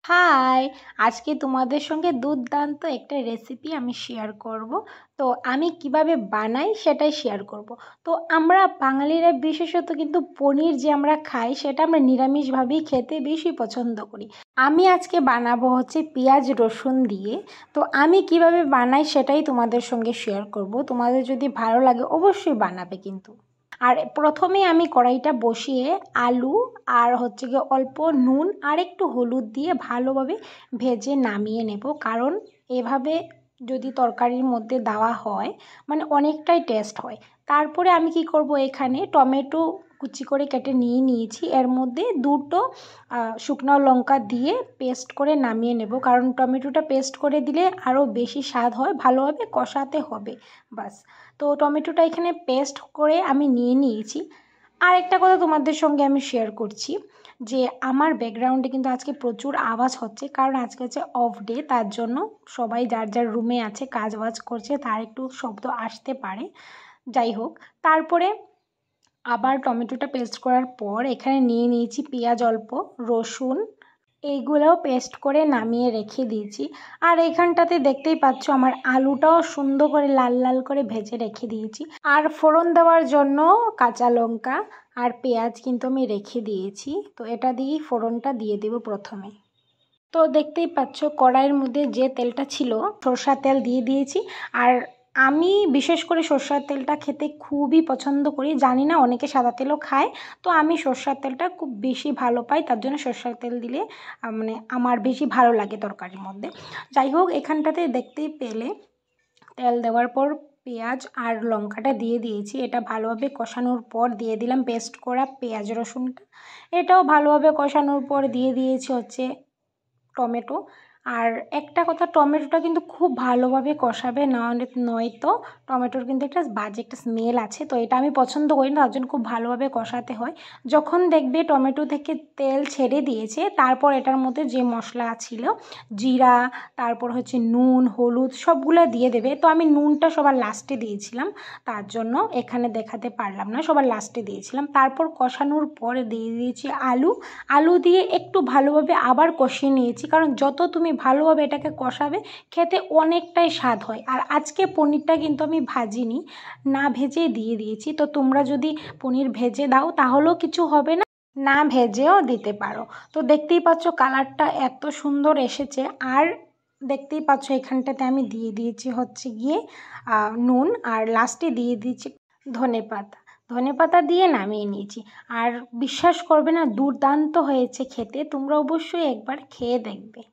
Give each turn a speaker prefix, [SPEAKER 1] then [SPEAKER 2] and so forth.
[SPEAKER 1] High! আজকে তোমাদের সঙ্গে দুর্দান্ত একটা রেসিপি আমি শেয়ার করব। তো আমি কিভাবে বানাই সেটাই শেয়ার করব। তো আমরা বাঙালিরা বিশেষত কিন্তু পনির যে আমরা খাই সেটা আমরা নিরামিষভাবেই খেতে বেশি পছন্দ করি। আমি আজকে বানাবো হচ্ছে পেঁয়াজ রসুন দিয়ে। তো আমি কিভাবে বানাই সেটাই তোমাদের সঙ্গে শেয়ার করব। তোমাদের যদি ভালো লাগে অবশ্যই বানাবে কিন্তু। আর প্রথমেই আমি কড়াইটা বসিয়ে আলু আর হচ্ছে গিয়ে অল্প নুন আর একটু হলুদ দিয়ে ভালোভাবে ভেজে নামিয়ে নেব, কারণ এভাবে যদি তরকারির মধ্যে দেওয়া হয় মানে অনেকটাই টেস্ট হয়। তারপরে আমি কি করব, এখানে টমেটো কুচি করে কেটে নিয়েছি, এর মধ্যে দুটো শুকনো লঙ্কা দিয়ে পেস্ট করে নামিয়ে নেব, কারণ টমেটোটা পেস্ট করে দিলে আরও বেশি স্বাদ হয়, ভালোভাবে কষাতে হবে বাস। তো টমেটোটা এখানে পেস্ট করে আমি নিয়েছি। আর একটা কথা তোমাদের সঙ্গে আমি শেয়ার করছি যে আমার ব্যাকগ্রাউন্ডে কিন্তু আজকে প্রচুর আওয়াজ হচ্ছে, কারণ আজকে হচ্ছে অফ ডে, তার জন্য সবাই যার যার রুমে আছে কাজ বাজ করছে, তার একটু শব্দ আসতে পারে। যাই হোক, তারপরে আবার টমেটোটা পেস্ট করার পর এখানে নিয়েছি পেঁয়াজ অল্প, রসুন, এইগুলোও পেস্ট করে নামিয়ে রেখে দিয়েছি। আর এখানটাতে দেখতেই পাচ্ছ আমার আলুটাও সুন্দর করে লাল লাল করে ভেজে রেখে দিয়েছি। আর ফোড়ন দেওয়ার জন্য কাঁচা লঙ্কা আর পেঁয়াজ কিন্তু আমি রেখে দিয়েছি। তো এটা দিয়েই ফোড়নটা দিয়ে দেব প্রথমে। তো দেখতেই পাচ্ছ কড়াইয়ের মধ্যে যে তেলটা ছিল সরষের তেল দিয়ে দিয়েছি। আর আমি বিশেষ করে সরষের তেলটা খেতে খুবই পছন্দ করি, জানি না অনেকে সাদা তেলও খায়, তো আমি সরষের তেলটা খুব বেশি ভালো পাই, তার জন্য সরষের তেল দিলে মানে আমার বেশি ভালো লাগে তরকারির মধ্যে। যাই হোক, এখানটাতে দেখতেই পেলে তেল দেওয়ার পর পেঁয়াজ আর লঙ্কাটা দিয়ে দিয়েছি। এটা ভালোভাবে কষানোর পর দিয়ে দিলাম পেস্ট করা পেঁয়াজ রসুনটা। এটাও ভালোভাবে কষানোর পর দিয়ে দিয়েছি হচ্ছে টমেটো। আর একটা কথা, টমেটোটা কিন্তু খুব ভালোভাবে কষাবে, নয়তো টমেটোর কিন্তু একটা বাজে একটা স্মেল আছে, তো এটা আমি পছন্দ করি না, তার জন্য খুব ভালোভাবে কষাতে হয়। যখন দেখবে টমেটো থেকে তেল ছেড়ে দিয়েছে, তারপর এটার মধ্যে যে মশলা ছিল জিরা, তারপর হচ্ছে নুন হলুদ সবগুলো দিয়ে দেবে। তো আমি নুনটা সবার লাস্টে দিয়েছিলাম, তার জন্য এখানে দেখাতে পারলাম না, সবার লাস্টে দিয়েছিলাম। তারপর কষানোর পরে দিয়ে দিয়েছি আলু দিয়ে একটু ভালোভাবে আবার কষিয়ে নিয়েছি, কারণ যত তুমি ভালোভাবে এটাকে কষাবে খেতে অনেকটাই স্বাদ হয়। আর আজকে পনিরটা কিন্তু আমি ভাজিনি, না ভেজে দিয়ে দিয়েছি। তো তোমরা যদি পনির ভেজে দাও তাহলেও কিছু হবে না, না ভেজেও দিতে পারো। তো দেখতেই পাচ্ছ কালারটা এত সুন্দর এসেছে। আর দেখতেই পাচ্ছ এখানটাতে আমি দিয়ে দিয়েছি হচ্ছে গিয়ে নুন, আর লাস্টে দিয়ে দিয়েছি ধনেপাতা দিয়ে নামিয়ে নিয়েছি। আর বিশ্বাস করবে না, দুর্দান্ত হয়েছে খেতে, তোমরা অবশ্যই একবার খেয়ে দেখবে।